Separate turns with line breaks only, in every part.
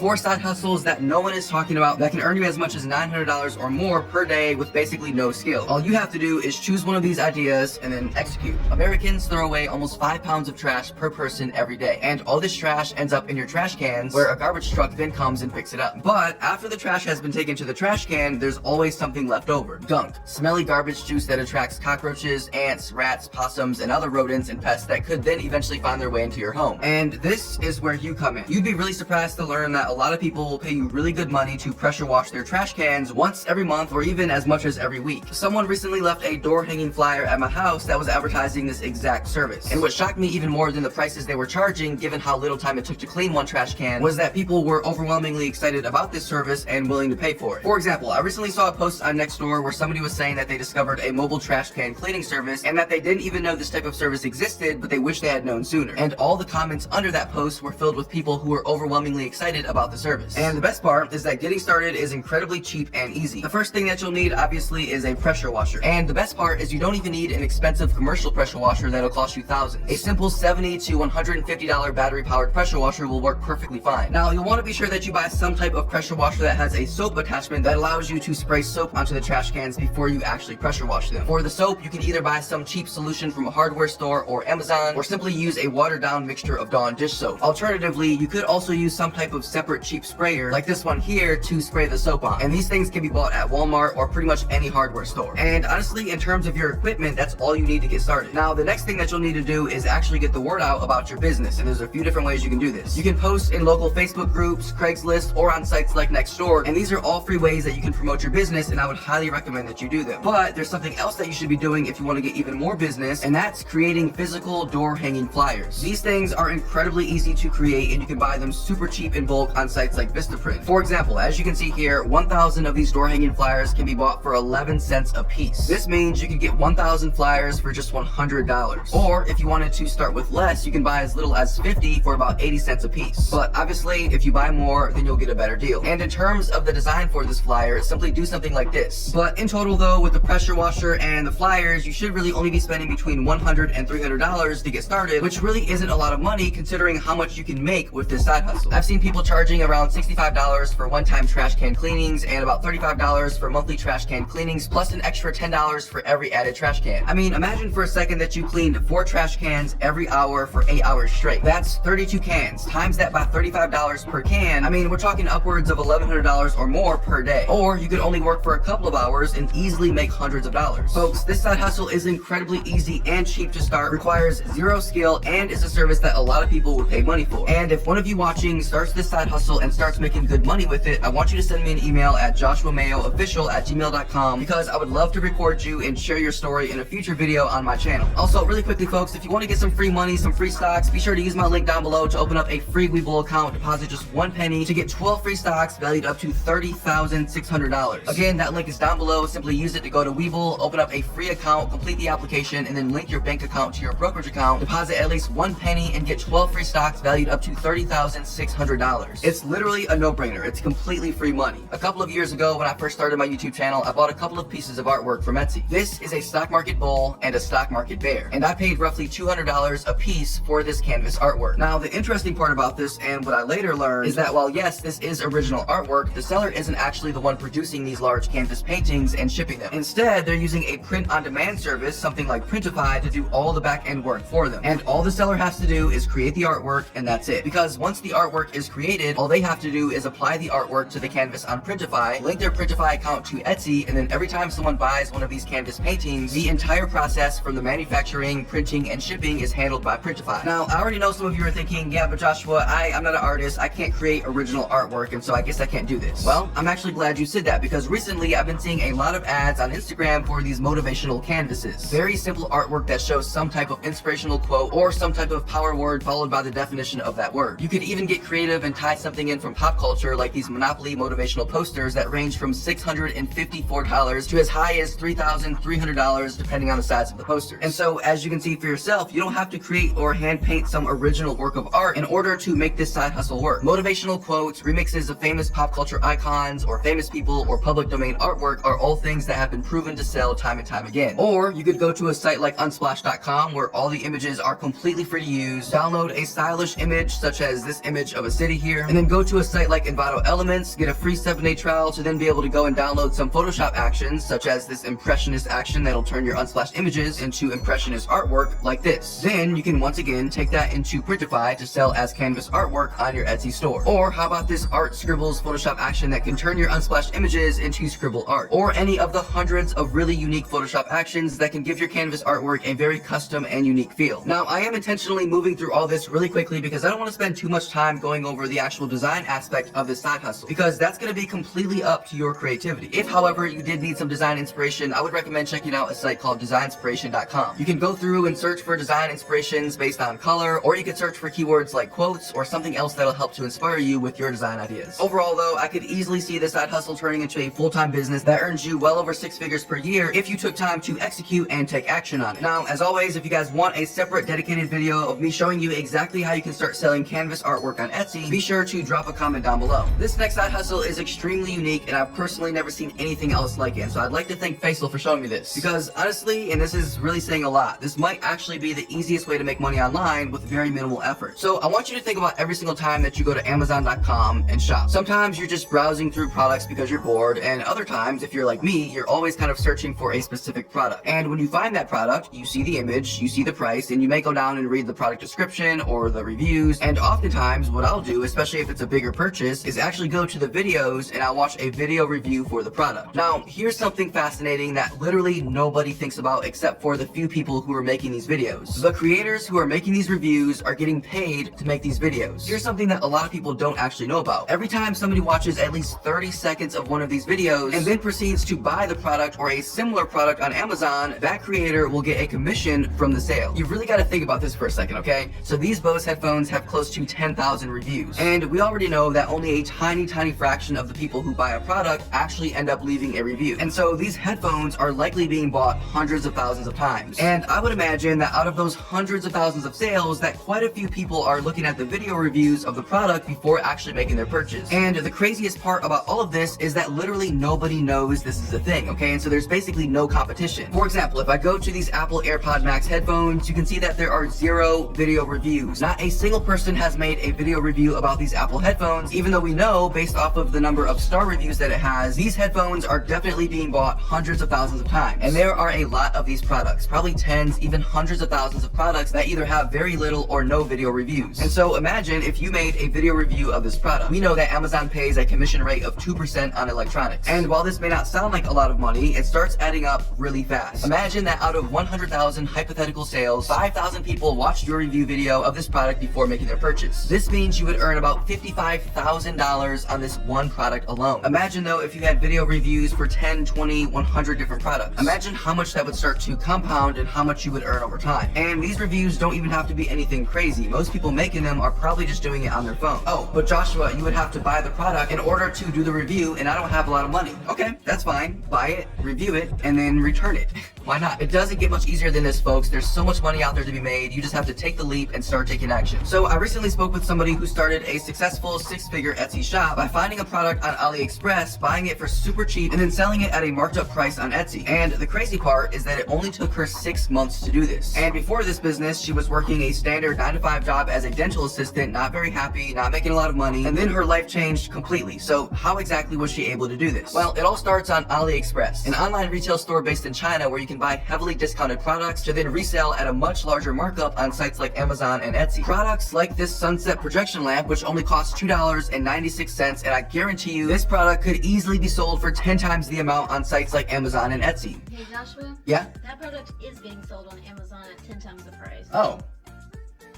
4 side hustles that no one is talking about that can earn you as much as $900 or more per day with basically no skill. All you have to do is choose one of these ideas and then execute. Americans throw away almost 5 pounds of trash per person every day, and all this trash ends up in your trash cans, where a garbage truck then comes and picks it up. But after the trash has been taken to the trash can, there's always something left over. Gunk. Smelly garbage juice that attracts cockroaches, ants, rats, possums, and other rodents and pests that could then eventually find their way into your home. And this is where you come in. You'd be really surprised to learn that a lot of people will pay you really good money to pressure wash their trash cans once every month or even as much as every week. Someone recently left a door hanging flyer at my house that was advertising this exact service. And what shocked me even more than the prices they were charging, given how little time it took to clean one trash can, was that people were overwhelmingly excited about this service and willing to pay for it. For example, I recently saw a post on Nextdoor where somebody was saying that they discovered a mobile trash can cleaning service and that they didn't even know this type of service existed, but they wish they had known sooner. And all the comments under that post were filled with people who were overwhelmingly excited about the service. And the best part is that getting started is incredibly cheap and easy. The first thing that you'll need, obviously, is a pressure washer. And the best part is you don't even need an expensive commercial pressure washer that'll cost you thousands. A simple $70 to $150 battery-powered pressure washer will work perfectly fine. Now, you'll want to be sure that you buy some type of pressure washer that has a soap attachment that allows you to spray soap onto the trash cans before you actually pressure wash them. For the soap, you can either buy some cheap solution from a hardware store or Amazon, or simply use a watered-down mixture of Dawn dish soap. Alternatively, you could also use some type of separate cheap sprayer, like this one here, to spray the soap on. And these things can be bought at Walmart or pretty much any hardware store. And honestly, in terms of your equipment, that's all you need to get started. Now, the next thing that you'll need to do is actually get the word out about your business, and there's a few different ways you can do this. You can post in local Facebook groups, Craigslist, or on sites like Nextdoor, and these are all free ways that you can promote your business, and I would highly recommend that you do them. But there's something else that you should be doing if you want to get even more business, and that's creating physical door hanging flyers. These things are incredibly easy to create, and you can buy them super cheap in bulk on sites like Vistaprint. For example, as you can see here, 1,000 of these door hanging flyers can be bought for 11 cents a piece. This means you can get 1,000 flyers for just $100. Or if you wanted to start with less, you can buy as little as 50 for about 80 cents a piece. But obviously, if you buy more, then you'll get a better deal. And in terms of the design for this flyer, simply do something like this. But in total though, with the pressure washer and the flyers, you should really only be spending between $100 and $300 to get started, which really isn't a lot of money considering how much you can make with this side hustle. I've seen people charging around $65 for one-time trash can cleanings and about $35 for monthly trash can cleanings, plus an extra $10 for every added trash can. I mean, imagine for a second that you cleaned 4 trash cans every hour for 8 hours straight. That's 32 cans. Times that by $35 per can. I mean, we're talking upwards of $1,100 or more per day. Or you could only work for a couple of hours and easily make hundreds of dollars. Folks, this side hustle is incredibly easy and cheap to start, requires zero skill, and is a service that a lot of people would pay money for. And if one of you watching starts this side hustle and starts making good money with it, I want you to send me an email at joshuamayoofficial@gmail.com, because I would love to record you and share your story in a future video on my channel. Also, really quickly folks, if you want to get some free money, some free stocks, be sure to use my link down below to open up a free Webull account, deposit just 1 penny to get 12 free stocks valued up to $30,600. Again, that link is down below. Simply use it to go to Webull, open up a free account, complete the application, and then link your bank account to your brokerage account, deposit at least 1 penny, and get 12 free stocks valued up to $30,600. It's literally a no-brainer. It's completely free money. A couple of years ago, when I first started my YouTube channel, I bought a couple of pieces of artwork from Etsy. This is a stock market bull and a stock market bear, and I paid roughly $200 a piece for this canvas artwork. Now, the interesting part about this, and what I later learned, is that while yes, this is original artwork, the seller isn't actually the one producing these large canvas paintings and shipping them. Instead, they're using a print-on-demand service, something like Printify, to do all the back-end work for them. And all the seller has to do is create the artwork, and that's it. Because once the artwork is created, all they have to do is apply the artwork to the canvas on Printify, link their Printify account to Etsy, and then every time someone buys one of these canvas paintings, the entire process from the manufacturing, printing, and shipping is handled by Printify. Now, I already know some of you are thinking, yeah, but Joshua, I'm not an artist, I can't create original artwork, and so I guess I can't do this. Well, I'm actually glad you said that, because recently I've been seeing a lot of ads on Instagram for these motivational canvases. Very simple artwork that shows some type of inspirational quote or some type of power word followed by the definition of that word. You could even get creative and tie something in from pop culture, like these Monopoly motivational posters that range from $654 to as high as $3,300 depending on the size of the poster. And so, as you can see for yourself, you don't have to create or hand paint some original work of art in order to make this side hustle work. Motivational quotes, remixes of famous pop culture icons, or famous people, or public domain artwork are all things that have been proven to sell time and time again. Or you could go to a site like Unsplash.com, where all the images are completely free to use, download a stylish image such as this image of a city here, and then go to a site like Envato Elements, get a free 7-day trial to then be able to go and download some Photoshop actions, such as this impressionist action that'll turn your unsplashed images into impressionist artwork like this. Then you can once again take that into Printify to sell as canvas artwork on your Etsy store. Or how about this Art Scribbles Photoshop action that can turn your unsplashed images into scribble art? Or any of the hundreds of really unique Photoshop actions that can give your canvas artwork a very custom and unique feel. Now, I am intentionally moving through all this really quickly because I don't want to spend too much time going over the actual design aspect of this side hustle, because that's going to be completely up to your creativity. If, however, you did need some design inspiration, I would recommend checking out a site called designspiration.com. You can go through and search for design inspirations based on color, or you can search for keywords like quotes or something else that'll help to inspire you with your design ideas. Overall though, I could easily see this side hustle turning into a full-time business that earns you well over 6 figures per year if you took time to execute and take action on it. Now, as always, if you guys want a separate dedicated video of me showing you exactly how you can start selling canvas artwork on Etsy, be sure to drop a comment down below. This next side hustle is extremely unique, and I've personally never seen anything else like it, so I'd like to thank Faisal for showing me this, because honestly, and this is really saying a lot, this might actually be the easiest way to make money online with very minimal effort. So I want you to think about every single time that you go to Amazon.com and shop. Sometimes you're just browsing through products because you're bored, and other times, if you're like me, you're always kind of searching for a specific product. And when you find that product, you see the image, you see the price, and you may go down and read the product description or the reviews. And oftentimes what I'll do, especially if it's a bigger purchase, is actually go to the videos and I'll watch a video review for the product. Now, here's something fascinating that literally nobody thinks about except for the few people who are making these videos. The creators who are making these reviews are getting paid to make these videos. Here's something that a lot of people don't actually know about. Every time somebody watches at least 30 seconds of one of these videos and then proceeds to buy the product or a similar product on Amazon, that creator will get a commission from the sale. You've really got to think about this for a second, okay? So these Bose headphones have close to 10,000 reviews. And we already know that only a tiny fraction of the people who buy a product actually end up leaving a review. And so these headphones are likely being bought hundreds of thousands of times. And I would imagine that out of those hundreds of thousands of sales, that quite a few people are looking at the video reviews of the product before actually making their purchase. And the craziest part about all of this is that literally nobody knows this is a thing, okay? And so there's basically no competition. For example, if I go to these Apple AirPod Max headphones, you can see that there are 0 video reviews. Not a single person has made a video review about these Apple headphones, even though we know, based off of the number of star reviews that it has, these headphones are definitely being bought hundreds of thousands of times. And there are a lot of these products, probably tens, even hundreds of thousands of products that either have very little or no video reviews. And so imagine if you made a video review of this product. We know that Amazon pays a commission rate of 2% on electronics. And while this may not sound like a lot of money, it starts adding up really fast. Imagine that out of 100,000 hypothetical sales, 5,000 people watched your review video of this product before making their purchase. This means you would earn about $55,000 on this one product alone. Imagine though if you had video reviews for 10, 20, 100 different products. Imagine how much that would start to compound and how much you would earn over time. And these reviews don't even have to be anything crazy. Most people making them are probably just doing it on their phone. Oh, but Joshua, you would have to buy the product in order to do the review, and I don't have a lot of money. Okay, that's fine. Buy it, review it, and then return it. Why not? It doesn't get much easier than this, folks. There's so much money out there to be made. You just have to take the leap and start taking action. So I recently spoke with somebody who started a successful 6-figure Etsy shop by finding a product on AliExpress, buying it for super cheap, and then selling it at a marked up price on Etsy. And the crazy part is that it only took her 6 months to do this. And before this business, she was working a standard 9-to-5 job as a dental assistant, not very happy, not making a lot of money, and then her life changed completely. So how exactly was she able to do this? Well, it all starts on AliExpress, an online retail store based in China where you can buy heavily discounted products to then resell at a much larger markup on sites like Amazon and Etsy. Products like this sunset projection lamp, which only costs $2.96, and I guarantee you this product could easily be sold for 10 times the amount on sites like Amazon and Etsy.
Hey Joshua?
Yeah?
That product is being sold on Amazon at 10 times the price.
Oh.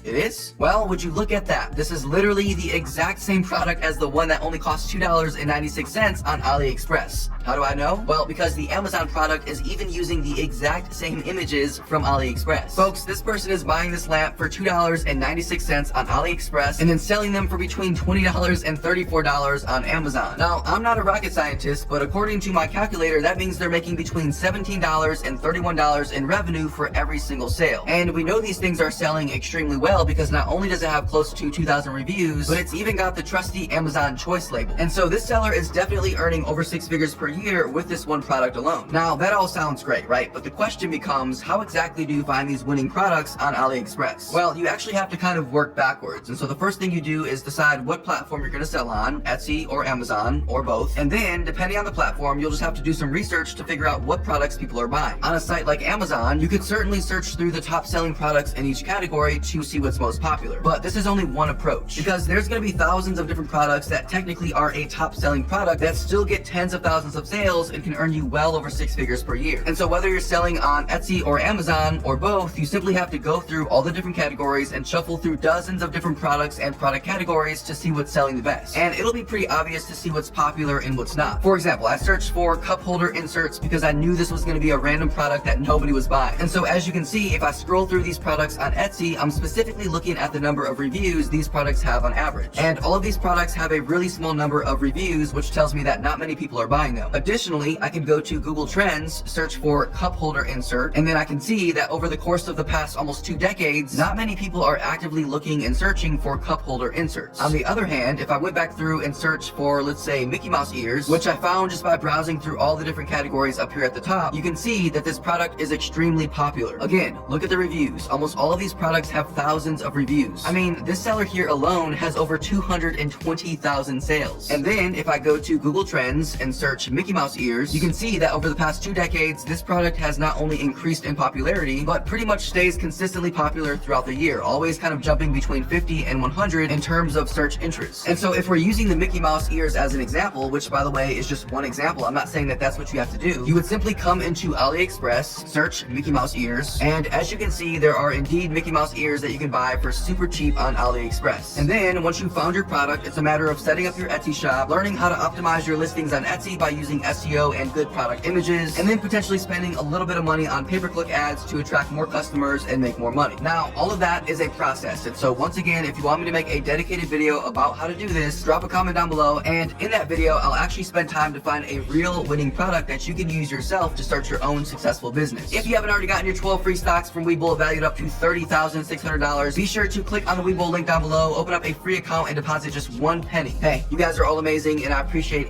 It is? Well, would you look at that? This is literally the exact same product as the one that only costs $2.96 on AliExpress. How do I know? Well, because the Amazon product is even using the exact same images from AliExpress. Folks, this person is buying this lamp for $2.96 on AliExpress and then selling them for between $20 and $34 on Amazon. Now, I'm not a rocket scientist, but according to my calculator, that means they're making between $17 and $31 in revenue for every single sale. And we know these things are selling extremely well because not only does it have close to 2,000 reviews, but it's even got the trusty Amazon Choice label. And so this seller is definitely earning over 6 figures per year with this one product alone. Now, that all sounds great, right? But the question becomes, how exactly do you find these winning products on AliExpress? Well, you actually have to kind of work backwards. And so the first thing you do is decide what platform you're going to sell on, Etsy or Amazon or both. And then, depending on the platform, you'll just have to do some research to figure out what products people are buying. On a site like Amazon, you could certainly search through the top selling products in each category to see what's most popular. But this is only one approach, because there's going to be thousands of different products that technically are a top selling product that still get tens of thousands of sales and can earn you well over 6 figures per year. And so whether you're selling on Etsy or Amazon or both, you simply have to go through all the different categories and shuffle through dozens of different products and product categories to see what's selling the best. And it'll be pretty obvious to see what's popular and what's not. For example, I searched for cup holder inserts because I knew this was going to be a random product that nobody was buying. And so as you can see, if I scroll through these products on Etsy, I'm specifically looking at the number of reviews these products have on average. And all of these products have a really small number of reviews, which tells me that not many people are buying them. Additionally, I can go to Google Trends, search for cup holder insert, and then I can see that over the course of the past almost 2 decades, not many people are actively looking and searching for cup holder inserts. On the other hand, if I went back through and searched for, let's say, Mickey Mouse ears, which I found just by browsing through all the different categories up here at the top, you can see that this product is extremely popular. Again, look at the reviews. Almost all of these products have thousands of reviews. I mean, this seller here alone has over 220,000 sales. And then if I go to Google Trends and search Mickey Mouse ears, you can see that over the past 2 decades, this product has not only increased in popularity, but pretty much stays consistently popular throughout the year, always kind of jumping between 50 and 100 in terms of search interest. And so if we're using the Mickey Mouse ears as an example, which by the way is just one example, I'm not saying that that's what you have to do, you would simply come into AliExpress, search Mickey Mouse ears, and as you can see, there are indeed Mickey Mouse ears that you can buy for super cheap on AliExpress. And then once you found your product, it's a matter of setting up your Etsy shop, learning how to optimize your listings on Etsy by using SEO and good product images, and then potentially spending a little bit of money on pay-per-click ads to attract more customers and make more money. Now, all of that is a process. And so once again, if you want me to make a dedicated video about how to do this, drop a comment down below, and in that video, I'll actually spend time to find a real winning product that you can use yourself to start your own successful business. If you haven't already gotten your 12 free stocks from Webull valued up to $30,600, be sure to click on the Webull link down below, open up a free account, and deposit just 1 penny. Hey, you guys are all amazing, and I appreciate